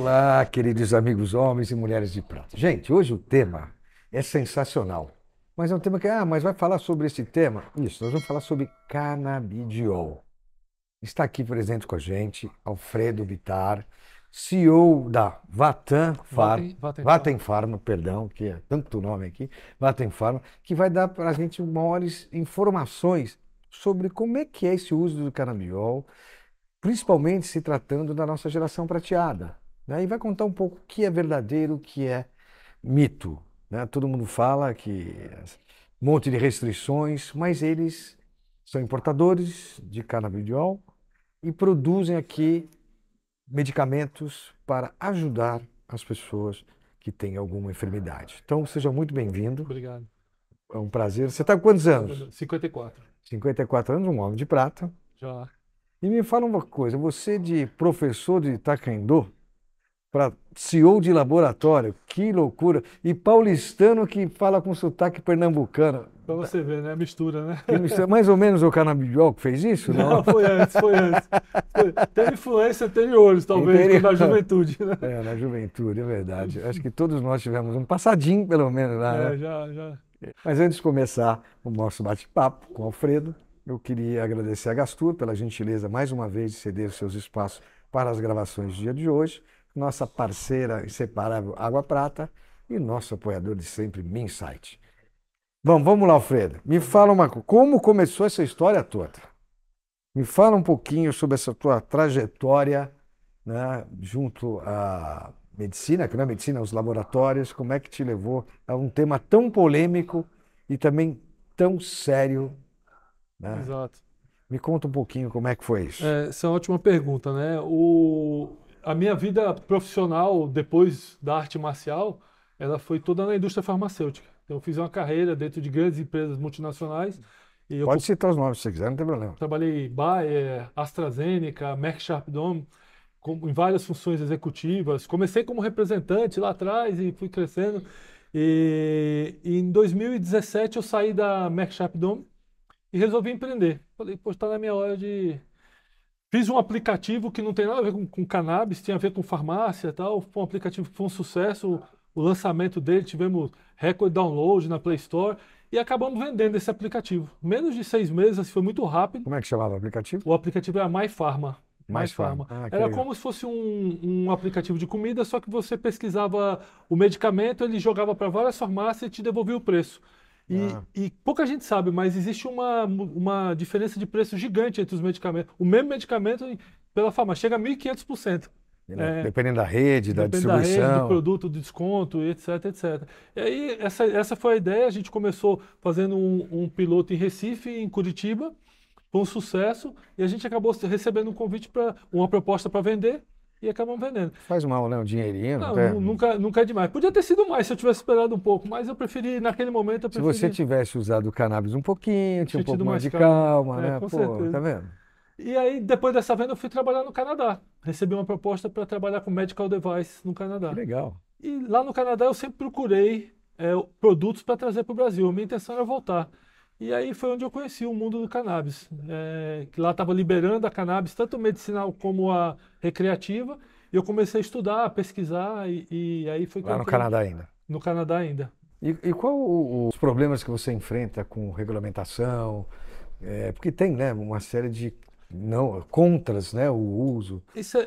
Olá, queridos amigos homens e mulheres de prata. Gente, hoje o tema é sensacional. Mas é um tema que, mas vai falar sobre esse tema? Isso, nós vamos falar sobre canabidiol. Está aqui presente com a gente Alfredo Bittar, CEO da Vatem Farm. Vatem Pharma, perdão, que é tanto nome aqui, Vatem Pharma, que vai dar para a gente maiores informações sobre como é que é esse uso do canabidiol, principalmente se tratando da nossa geração prateada, né? E vai contar um pouco o que é verdadeiro, o que é mito, né? Todo mundo fala que um monte de restrições, mas eles são importadores de canabidiol e produzem aqui medicamentos para ajudar as pessoas que têm alguma enfermidade. Então, seja muito bem-vindo. Obrigado. É um prazer. Você está com quantos anos? 54. 54 anos, um homem de prata. Já. E me fala uma coisa, você de professor de taekwondo para CEO de laboratório, que loucura! E paulistano que fala com sotaque pernambucano. Pra você ver, né? A mistura, né? Que mistura- Mais ou menos o canabidiol que fez isso, não? Não, foi antes, foi antes. Teve influência anteriores, talvez, Interior. quando na juventude, né? É, na juventude, é verdade. Acho que todos nós tivemos um passadinho, pelo menos, lá, né? É, já. Mas antes de começar o nosso bate-papo com o Alfredo, eu queria agradecer a Gastur pela gentileza, mais uma vez, de ceder os seus espaços para as gravações do dia de hoje, nossa parceira inseparável Água Prata e nosso apoiador de sempre, Minsight. Bom, vamos lá, Alfredo. Me fala uma coisa, como começou essa história toda? Me fala um pouquinho sobre essa tua trajetória, né, junto à medicina, que não é medicina, aos laboratórios, como é que te levou a um tema tão polêmico e também tão sério, né? Exato. Me conta um pouquinho como é que foi isso. Essa é uma ótima pergunta, né? A minha vida profissional, depois da arte marcial, ela foi toda na indústria farmacêutica. Então, eu fiz uma carreira dentro de grandes empresas multinacionais e eu Pode citar os nomes se você quiser, não tem problema. trabalhei em Bayer, AstraZeneca, Merck Sharp Dohme, em várias funções executivas. Comecei como representante lá atrás e fui crescendo. E em 2017 eu saí da Merck Sharp Dohme e resolvi empreender. Falei, pô, está na minha hora de... Fiz um aplicativo que não tem nada a ver com cannabis, tinha a ver com farmácia e tal. Foi um aplicativo que foi um sucesso. O lançamento dele, tivemos recorde download na Play Store e acabamos vendendo esse aplicativo. Menos de 6 meses, assim, foi muito rápido. Como é que chamava o aplicativo? O aplicativo era MyPharma. Mais Farm. MyPharma. Ah, que Era legal. como se fosse um aplicativo de comida, só que você pesquisava o medicamento, ele jogava para várias farmácias e te devolvia o preço. E, Ah, e pouca gente sabe, mas existe uma diferença de preço gigante entre os medicamentos. O mesmo medicamento pela farmácia chega a 1.500%. É, dependendo da rede, da depende da rede, do distribuição. produto, do desconto, etc, etc. E aí, essa foi a ideia. A gente começou fazendo um piloto em Recife, em Curitiba. Foi um sucesso e a gente acabou recebendo um convite para uma proposta para vender e acabamos vendendo. Faz mal, né? Um dinheirinho, não Não, tem? nunca é demais. Podia ter sido mais se eu tivesse esperado um pouco, mas eu preferi, naquele momento, eu Se você preferi tivesse usado o cannabis um pouquinho, tinha um ter pouco tido mais mais de calma. calma, É, né? com Pô, tá certeza. vendo? E aí, depois dessa venda, eu fui trabalhar no Canadá. Recebi uma proposta para trabalhar com medical device no Que Canadá. legal. E lá no Canadá eu sempre procurei produtos para trazer para o Brasil. A minha intenção era voltar. E aí foi onde eu conheci o mundo do cannabis. Que lá estava liberando a cannabis, tanto medicinal como a recreativa. E eu comecei a estudar, a pesquisar, e aí foi que eu Lá no entrei Canadá ainda. no Canadá ainda. E qual os problemas que você enfrenta com regulamentação? Porque tem, né, uma série de não, contras, né, o uso. Isso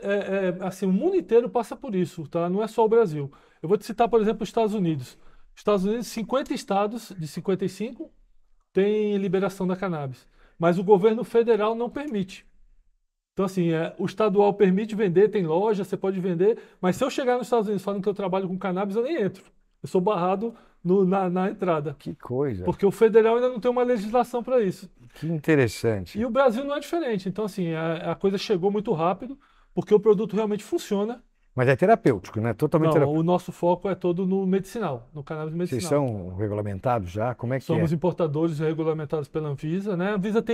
assim, o mundo inteiro passa por isso, tá? Não é só o Brasil. Eu vou te citar, por exemplo, os Estados Unidos. Estados Unidos, 50 estados de 55 têm liberação da cannabis, mas o governo federal não permite. Então, assim, o estadual permite vender, tem loja, você pode vender, mas se eu chegar nos Estados Unidos falando que eu trabalho com cannabis, eu nem entro. Eu sou barrado na entrada, Que coisa, porque o federal ainda não tem uma legislação para isso. que interessante. E o Brasil não é diferente. Então, assim, a coisa chegou muito rápido, porque o produto realmente funciona. Mas é terapêutico, né? Totalmente Não, o terapêutico. nosso foco é todo no medicinal, no cannabis Vocês medicinal. são regulamentados já? Como é que é? Somos importadores regulamentados pela Anvisa, né? A Anvisa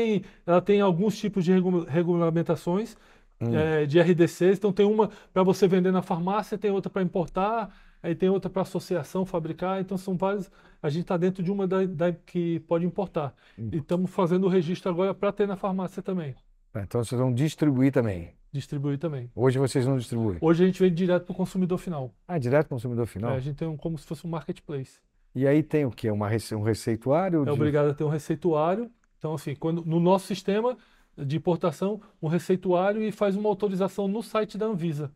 ela tem alguns tipos de regulamentações, Hum, de RDCs. Então tem uma para você vender na farmácia, tem outra para importar, aí tem outra para associação fabricar. Então são várias. A gente está dentro de uma que pode importar. hum. E estamos fazendo o registro agora para ter na farmácia também. Então vocês vão distribuir também. Distribuir também. Hoje vocês não distribuem? Hoje a gente vende direto para o consumidor final. Ah, direto para o consumidor final? A gente tem como se fosse um marketplace. E aí tem o quê? Um receituário? É obrigado a ter um receituário. Então, assim, no nosso sistema de importação, um receituário e faz uma autorização no site da Anvisa.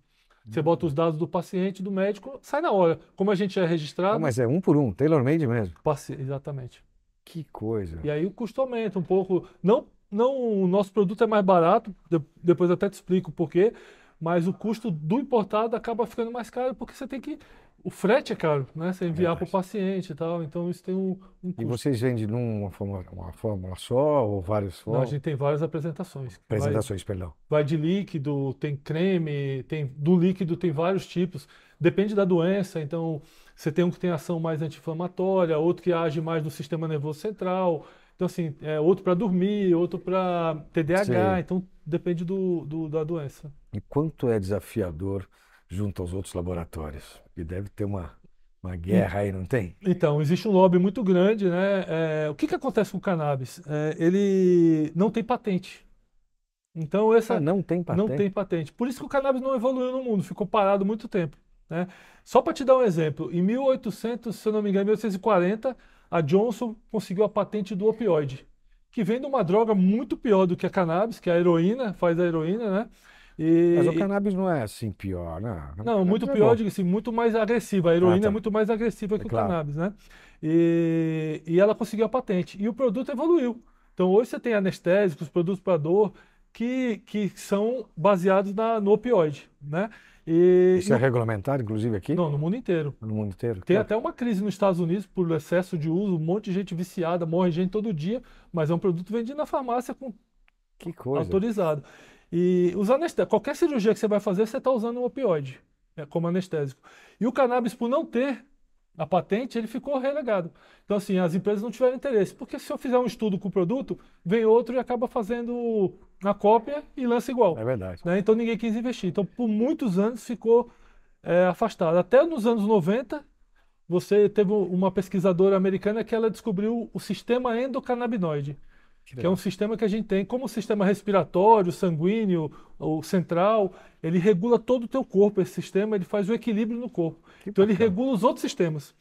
Você bota os dados do paciente, do médico, sai na hora. Como a gente é registrado... Mas é um por um, tailor-made mesmo. Exatamente. Que coisa. E aí o custo aumenta um pouco. Não, o nosso produto é mais barato, depois eu até te explico o porquê, mas o custo do importado acaba ficando mais caro porque você tem que... O frete é caro, né? Você enviar para o paciente e tal, então isso tem um custo. E vocês vendem uma fórmula só ou vários só? Não, a gente tem várias apresentações. Perdão. Vai de líquido, tem creme, do líquido tem vários tipos. Depende da doença, então você tem um que tem ação mais anti-inflamatória, outro que age mais no sistema nervoso central. Então, assim, outro para dormir, outro para TDAH, Sim. então depende da doença. E quanto é desafiador junto aos outros laboratórios? E deve ter uma guerra aí, não tem? Então, existe um lobby muito grande, né? O que acontece com o cannabis? Ele não tem patente. Então, Não tem patente? não tem patente. Por isso que o cannabis não evoluiu no mundo, ficou parado muito tempo, né? Só para te dar um exemplo, em 1800, se eu não me engano, 1840, a Johnson conseguiu a patente do opioide, que vem de uma droga muito pior do que a cannabis, que é a heroína, faz a heroína, né? Mas o cannabis não é assim pior, né? Não, muito pior, digo assim, muito mais agressiva. A heroína é muito mais agressiva que o claro. cannabis, né? E ela conseguiu a patente. E o produto evoluiu. Então hoje você tem anestésicos, produtos para dor, que são baseados no opioide, né? Isso é regulamentado, inclusive, aqui? Não, no mundo inteiro. No mundo inteiro? Tem até uma crise nos Estados Unidos por excesso de uso, um monte de gente viciada, morre gente todo dia, mas é um produto vendido na farmácia com Que coisa. autorizado. E os anestésicos, qualquer cirurgia que você vai fazer, você está usando um opioide como anestésico. E o cannabis, por não ter a patente, ele ficou relegado. Então, assim, as empresas não tiveram interesse. Porque se eu fizer um estudo com o produto, vem outro e acaba fazendo a cópia e lança igual. É verdade. Né? Então, ninguém quis investir. Então, por muitos anos, ficou afastado. Até nos anos 90, você teve uma pesquisadora americana que ela descobriu o sistema endocannabinoide, que é um sistema que a gente tem como sistema respiratório, sanguíneo, ou central, ele regula todo o teu corpo, esse sistema, ele faz o equilíbrio no corpo. Então ele regula os outros sistemas.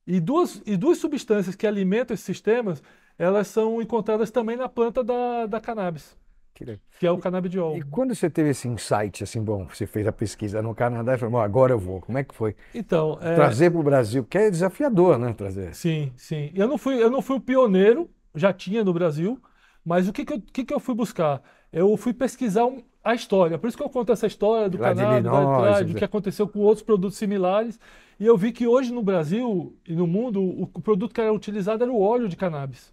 E duas substâncias que alimentam esses sistemas, elas são encontradas também na planta da cannabis, que é o canabidiol. E quando você teve esse insight, assim, bom, você fez a pesquisa no Canadá e falou, agora eu vou, como é que foi? Então, trazer para o Brasil, que é desafiador, né, trazer. Sim, sim. Eu não fui o pioneiro, já tinha no Brasil, mas o que eu fui buscar? Eu fui pesquisar a história, por isso que eu conto essa história do cannabis, do que aconteceu com outros produtos similares, e eu vi que hoje no Brasil e no mundo, o produto que era utilizado era o óleo de cannabis.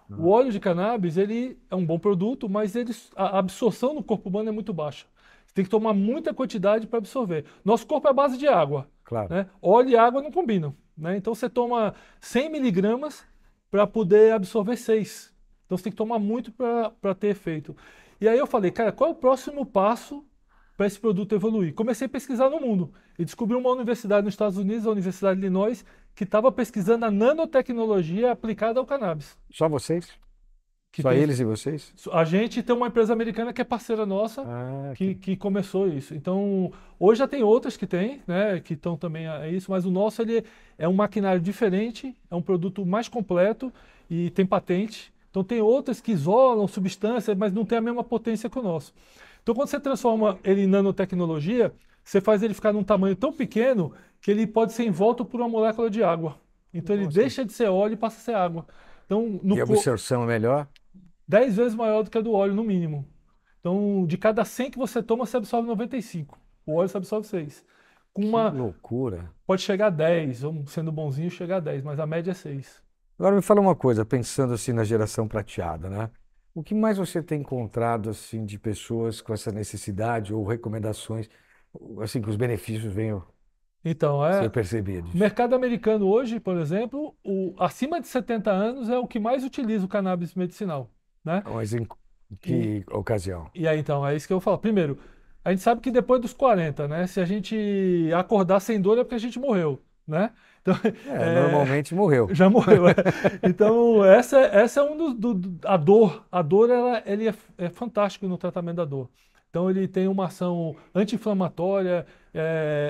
O óleo de cannabis, ele é um bom produto, mas a absorção no corpo humano é muito baixa. Você tem que tomar muita quantidade para absorver. Nosso corpo é a base de água. Claro. Né? Óleo e água não combinam. Né? Então você toma 100 miligramas para poder absorver 6. Então você tem que tomar muito para ter efeito. E aí eu falei, cara, qual é o próximo passo para esse produto evoluir? Comecei a pesquisar no mundo e descobri uma universidade nos Estados Unidos, a Universidade de Illinois, que estava pesquisando a nanotecnologia aplicada ao cannabis. Só vocês? Só eles e vocês? A gente tem uma empresa americana que é parceira nossa, que começou isso. Então, hoje já tem outras que tem, né, que estão também a isso, mas o nosso ele é um maquinário diferente, é um produto mais completo e tem patente. Então, tem outras que isolam substâncias, mas não tem a mesma potência que o nosso. Então, quando você transforma ele em nanotecnologia, você faz ele ficar num tamanho tão pequeno que ele pode ser envolto por uma molécula de água. Então, ele deixa de ser óleo e passa a ser água. Então, e a absorção é melhor? 10 vezes maior do que a do óleo, no mínimo. Então, de cada 100 que você toma, você absorve 95. O óleo você absorve 6. Que loucura. Pode chegar a 10, ou sendo bonzinho, chegar a 10, mas a média é 6. Agora me fala uma coisa, pensando assim na geração prateada, né? O que mais você tem encontrado assim de pessoas com essa necessidade ou recomendações, assim que os benefícios venham ser percebidos? O mercado americano hoje, por exemplo, acima de 70 anos é o que mais utiliza o cannabis medicinal, né? Mas em que ocasião? E aí, então, é isso que eu falo. Primeiro, a gente sabe que depois dos 40, né? Se a gente acordar sem dor é porque a gente morreu, né? Então, normalmente morreu. Já morreu. Então, essa é a dor. A dor, ele é fantástico no tratamento da dor. Então ele tem uma ação anti-inflamatória,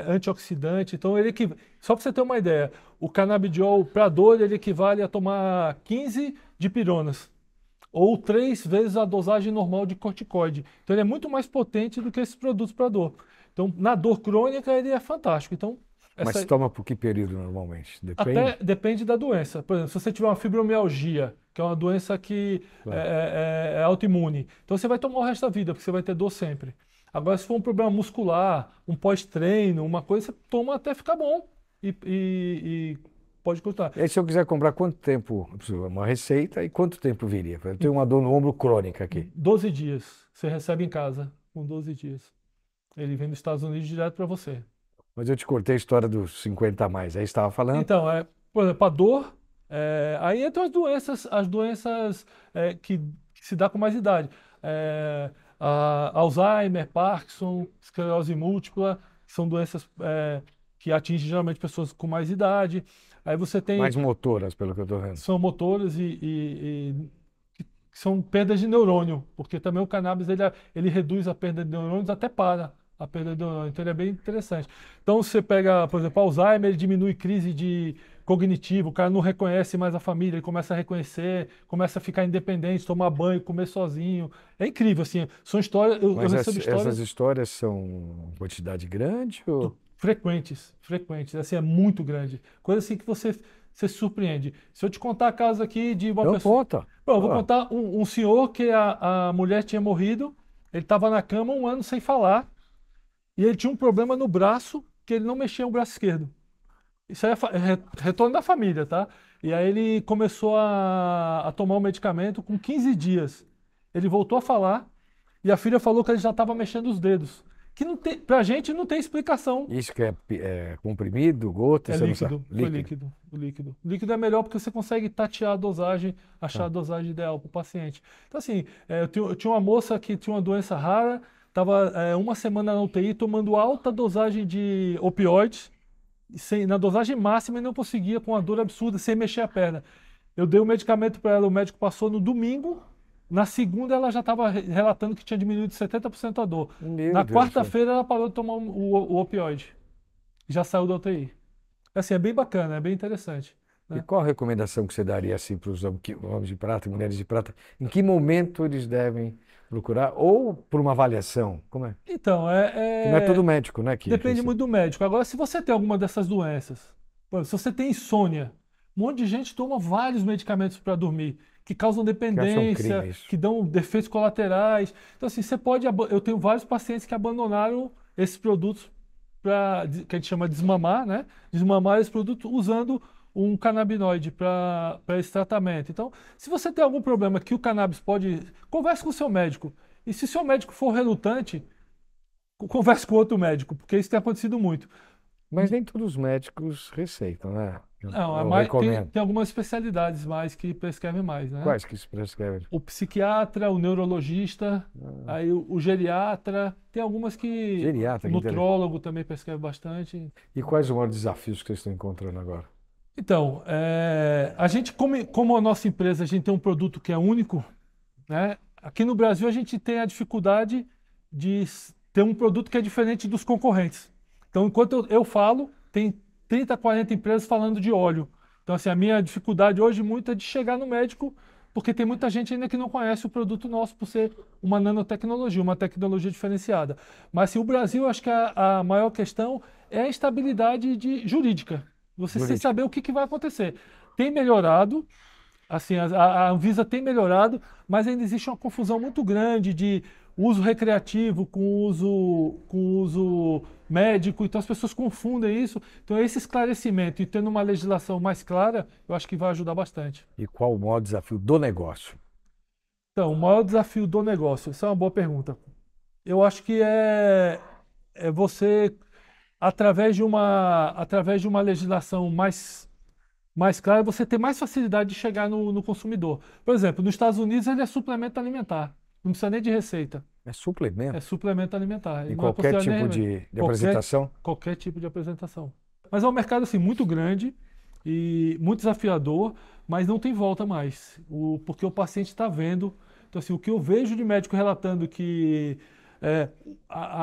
antioxidante. Então só para você ter uma ideia, o canabidiol para dor ele equivale a tomar 15 dipironas ou 3 vezes a dosagem normal de corticoide. Então ele é muito mais potente do que esses produtos para dor. Então na dor crônica ele é fantástico. Então Mas toma por que período normalmente? até Depende? depende da doença. Por exemplo, se você tiver uma fibromialgia, que é uma doença que Claro. é autoimune, então você vai tomar o resto da vida, porque você vai ter dor sempre. Agora, se for um problema muscular, um pós-treino, uma coisa, você toma até ficar bom e pode cortar. E aí, se eu quiser comprar, quanto tempo? Eu preciso uma receita e quanto tempo viria? Eu tenho uma dor no ombro crônica aqui. 12 dias, você recebe em casa, com 12 dias. Ele vem dos Estados Unidos direto para você. Mas eu te cortei a história dos 50 a mais. Aí estava falando. Então, por exemplo, a dor, aí entram as doenças que se dá com mais idade. Alzheimer, Parkinson, esclerose múltipla, que são doenças que atingem geralmente pessoas com mais idade. Aí você tem, Mais motoras, pelo que eu estou vendo. são motoras que são perdas de neurônio, porque também o cannabis ele reduz a perda de neurônios até para a perda de neurônio. Então ele é bem interessante. Então você pega, por exemplo, Alzheimer, ele diminui crise de cognitivo, o cara não reconhece mais a família, ele começa a reconhecer, começa a ficar independente, tomar banho, comer sozinho. É incrível, assim. São histórias, eu Mas recebo essas histórias histórias são quantidade grande ou... frequentes, assim, é muito grande. Coisa assim que você se surpreende. Se eu te contar a casa aqui de uma Então pessoa. conta. Bom, eu vou Ah, contar um senhor que a mulher tinha morrido, ele estava na cama 1 ano sem falar, e ele tinha um problema no braço, que ele não mexia o braço esquerdo. Isso aí é retorno da família, tá? E aí ele começou a tomar o medicamento com 15 dias. Ele voltou a falar, e a filha falou que ele já estava mexendo os dedos. Que não tem, pra gente não tem explicação. isso que é comprimido, gota, É você não sabe. líquido, foi líquido, o líquido. O líquido é melhor porque você consegue tatear a dosagem, achar a Ah, dosagem ideal para o paciente. Então, assim, eu tinha uma moça que tinha uma doença rara, estava 1 semana na UTI tomando alta dosagem de opioides, na dosagem máxima e não conseguia, com uma dor absurda, sem mexer a perna. Eu dei o medicamento para ela, o médico passou no domingo, na segunda ela já estava relatando que tinha diminuído 70% a dor. meu Na Deus do céu. quarta-feira ela parou de tomar o opioide, já saiu da UTI. Assim, é bem bacana, é bem interessante, E né? qual a recomendação que você daria assim para os homens de prata e mulheres de prata? Em que momento eles devem procurar? Ou por uma avaliação? Como é? Então, Que não é todo médico, né, que depende recebe. muito do médico. Agora, se você tem alguma dessas doenças, por exemplo, se você tem insônia, um monte de gente toma vários medicamentos para dormir, que causam Que acham um dependência, crime isso. que dão defeitos colaterais. Então, assim, você pode. Eu tenho vários pacientes que abandonaram esses produtos que a gente chama de desmamar, né? Desmamar esse produto usando um canabinoide para esse tratamento. Então, se você tem algum problema que o cannabis pode, converse com o seu médico. E se seu médico for relutante, converse com outro médico, porque isso tem acontecido muito. Mas nem todos os médicos receitam, né? Não, Eu tem, recomendo. tem algumas especialidades mais que prescrevem mais, né? Quais que se prescrevem? O psiquiatra, o neurologista, aí o geriatra, tem algumas que Geriatra, o que interessante. nutrólogo também prescreve bastante. E quais os maiores desafios que vocês estão encontrando agora? Então, a gente, como a nossa empresa, a gente tem um produto que é único, né? Aqui no Brasil a gente tem a dificuldade de ter um produto que é diferente dos concorrentes. Então, enquanto eu falo, tem 30, 40 empresas falando de óleo. Então, assim, a minha dificuldade hoje muito é de chegar no médico, porque tem muita gente ainda que não conhece o produto nosso por ser uma nanotecnologia, uma tecnologia diferenciada. Mas, assim, o Brasil, acho que a maior questão é a estabilidade jurídica. Você sem Jurídica. saber o que vai acontecer. Tem melhorado, assim, a Anvisa tem melhorado, mas ainda existe uma confusão muito grande de uso recreativo com uso médico, então as pessoas confundem isso. Então esse esclarecimento e tendo uma legislação mais clara, eu acho que vai ajudar bastante. E qual o maior desafio do negócio? Então, o maior desafio do negócio, essa é uma boa pergunta. Eu acho que é você, através de uma legislação mais clara, você ter mais facilidade de chegar no consumidor. Por exemplo, nos Estados Unidos ele é suplemento alimentar, não precisa nem de receita, É é suplemento? suplemento alimentar. Em Ele não é qualquer considerado nem tipo remédio. de Qualquer, apresentação? qualquer tipo de apresentação. Mas é um mercado assim, muito grande e muito desafiador, mas não tem volta mais, porque o paciente está vendo. Então, assim, o que eu vejo de médico relatando que é,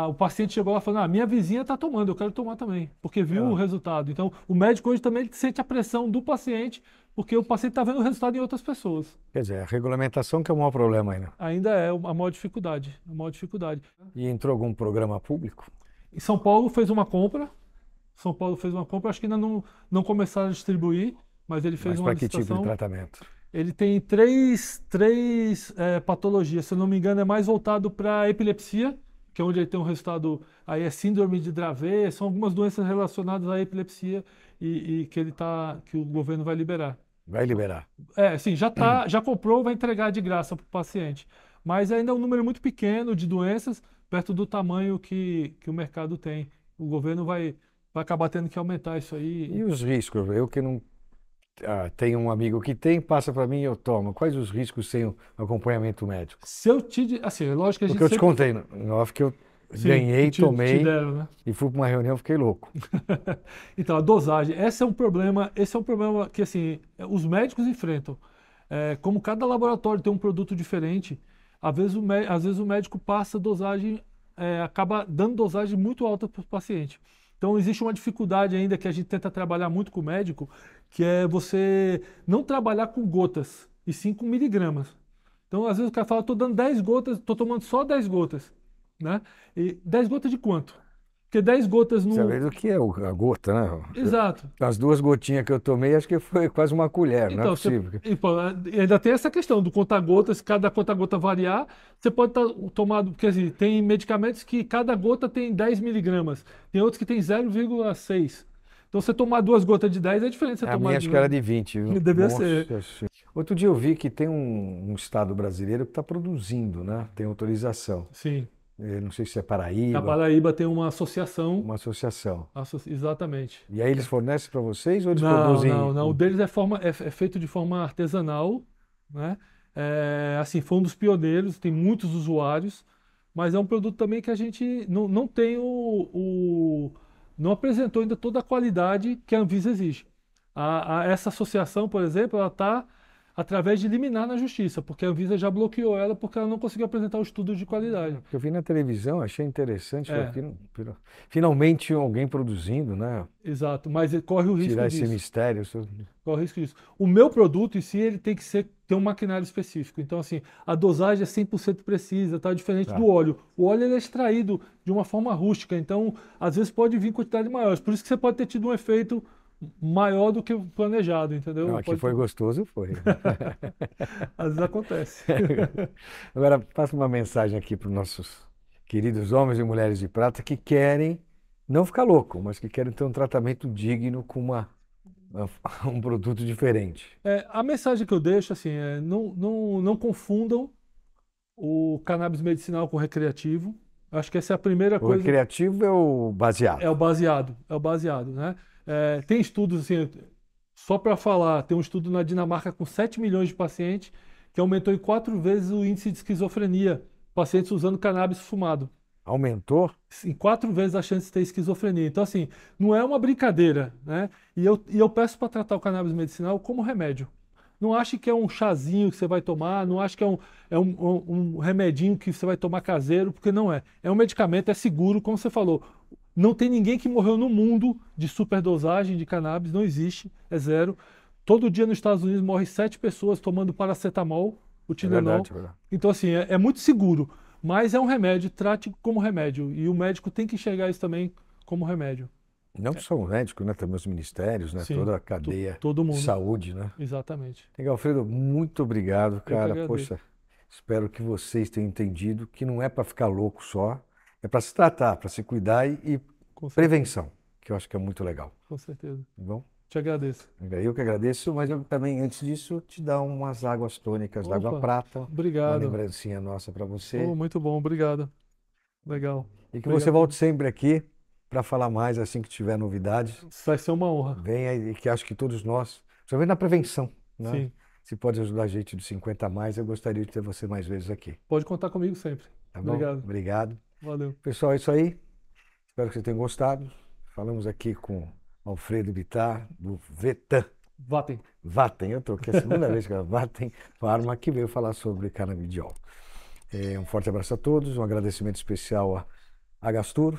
o paciente chegou lá falando, minha vizinha está tomando, eu quero tomar também, porque viu o resultado. Então, o médico hoje também ele sente a pressão do paciente, porque o paciente está vendo o resultado em outras pessoas. Quer dizer, a regulamentação que é o maior problema ainda. Ainda é a maior dificuldade, a maior dificuldade. E entrou algum programa público? Em São Paulo fez uma compra, acho que ainda não começaram a distribuir, mas ele fez Mas uma para que tipo de licitação. tratamento? Ele tem três patologias, se eu não me engano, é mais voltado para epilepsia, que é onde ele tem um resultado, aí é síndrome de Dravet, são algumas doenças relacionadas à epilepsia e que o governo vai liberar. Vai liberar. Sim, já comprou, vai entregar de graça para o paciente. Mas ainda é um número muito pequeno de doenças, perto do tamanho que o mercado tem. O governo vai acabar tendo que aumentar isso aí. E os riscos? Eu que não tenho um amigo que tem, passa para mim e eu tomo. Quais os riscos sem o acompanhamento médico? Se eu te... Assim, é lógico que a gente Porque eu te sempre... contei no off que eu Sim, ganhei, te tomei deram, né? e fui para uma reunião, fiquei louco. Então, a dosagem, esse é um problema que assim, os médicos enfrentam. Como cada laboratório tem um produto diferente, às vezes o médico passa dosagem, acaba dando dosagem muito alta para o paciente. Então, existe uma dificuldade ainda que a gente tenta trabalhar muito com o médico, que é você não trabalhar com gotas, e sim com miligramas. Então, às vezes o cara fala, estou dando 10 gotas, estou tomando só 10 gotas. Né? E 10 gotas de quanto? Porque 10 gotas no... Sabe do que é a gota, né? Exato. As 2 gotinhas que eu tomei, acho que foi quase uma colher, não é Então, possível. ainda tem essa questão do conta-gotas, se cada conta-gota variar, você pode estar tomando, quer dizer, tem medicamentos que cada gota tem 10 miligramas, tem outros que tem 0,6. Então, você tomar 2 gotas de 10 é diferente de você A tomar minha acho que era de 20, viu? Devia Nossa ser. Senhora. Outro dia eu vi que tem um estado brasileiro que está produzindo, né? Tem autorização. Sim. Eu não sei se é A Paraíba, Paraíba tem uma associação. uma associação. Exatamente. E aí eles fornecem para vocês ou eles Não, produzem? não. O deles é feito de forma artesanal, né? Assim, foi um dos pioneiros, tem muitos usuários, mas é um produto também que a gente não tem não apresentou ainda toda a qualidade que a Anvisa exige. Essa associação, por exemplo, ela está através de liminar na justiça, porque a Anvisa já bloqueou ela porque ela não conseguiu apresentar o estudo de qualidade. Porque eu vi na televisão, achei interessante. É. Finalmente alguém produzindo, né? Exato, mas corre o risco Tirar disso. esse mistério. Corre o risco disso. O meu produto em si, ele tem que ter um maquinário específico. Então, assim, a dosagem é 100% precisa, tá? Diferente Tá. do óleo. O óleo ele é extraído de uma forma rústica, então, às vezes pode vir quantidades maiores. Por isso que você pode ter tido um efeito maior do que o planejado, entendeu? Não, que foi gostoso, foi. Às vezes acontece. Agora, passa uma mensagem aqui para os nossos queridos homens e mulheres de prata que querem não ficar louco, mas que querem ter um tratamento digno com um produto diferente. A mensagem que eu deixo, assim, não confundam o cannabis medicinal com o recreativo. Acho que essa é a primeira O coisa. recreativo é o baseado. É o baseado, né? Tem estudos, assim, só para falar, tem um estudo na Dinamarca com 7 milhões de pacientes que aumentou em 4 vezes o índice de esquizofrenia, pacientes usando cannabis fumado. Aumentou? Em 4 vezes a chance de ter esquizofrenia. Então, assim, não é uma brincadeira, né? E eu peço para tratar o cannabis medicinal como remédio. Não ache que é um chazinho que você vai tomar, não ache que é um remedinho que você vai tomar caseiro, porque não é. É um medicamento, é seguro, como você falou. Não tem ninguém que morreu no mundo de superdosagem de cannabis, não existe, é zero. Todo dia nos Estados Unidos morrem 7 pessoas tomando paracetamol, o Tilenol. É verdade. Então, assim, é muito seguro, mas é um remédio, trate como remédio. E o médico tem que enxergar isso também como remédio. Não só o médico, né? Também os ministérios, né? Sim, Toda a cadeia todo mundo. de saúde, né? Exatamente. Legal, Alfredo, muito obrigado, que cara. agradeço. Poxa, espero que vocês tenham entendido que não é para ficar louco só, é para se tratar, para se cuidar e Com certeza. prevenção, que eu acho que é muito legal. Com certeza. Tá bom? Te agradeço. Eu que agradeço, mas eu também, antes disso, te dar umas águas tônicas da Água Opa, Prata, uma obrigado. lembrancinha nossa para você. Muito bom, obrigado. Legal. E que Obrigado. você volte sempre aqui para falar mais assim que tiver novidades. Vai ser uma honra. Venha e que acho que todos nós, principalmente na prevenção, né? Sim. Se pode ajudar a gente dos 50 a mais, eu gostaria de ter você mais vezes aqui. Pode contar comigo sempre. Tá bom? Obrigado. Obrigado. Valeu. Pessoal, é isso aí. Espero que vocês tenham gostado. Falamos aqui com Alfredo Bittar, do Vetan. Vatten, eu troquei a segunda vez que era Vatten Pharma, que veio falar sobre canabidiol. Um forte abraço a todos, um agradecimento especial a Gastur.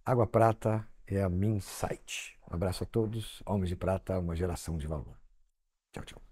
Água Prata é a Minsait. Um abraço a todos. Homens de Prata, uma geração de valor. Tchau, tchau.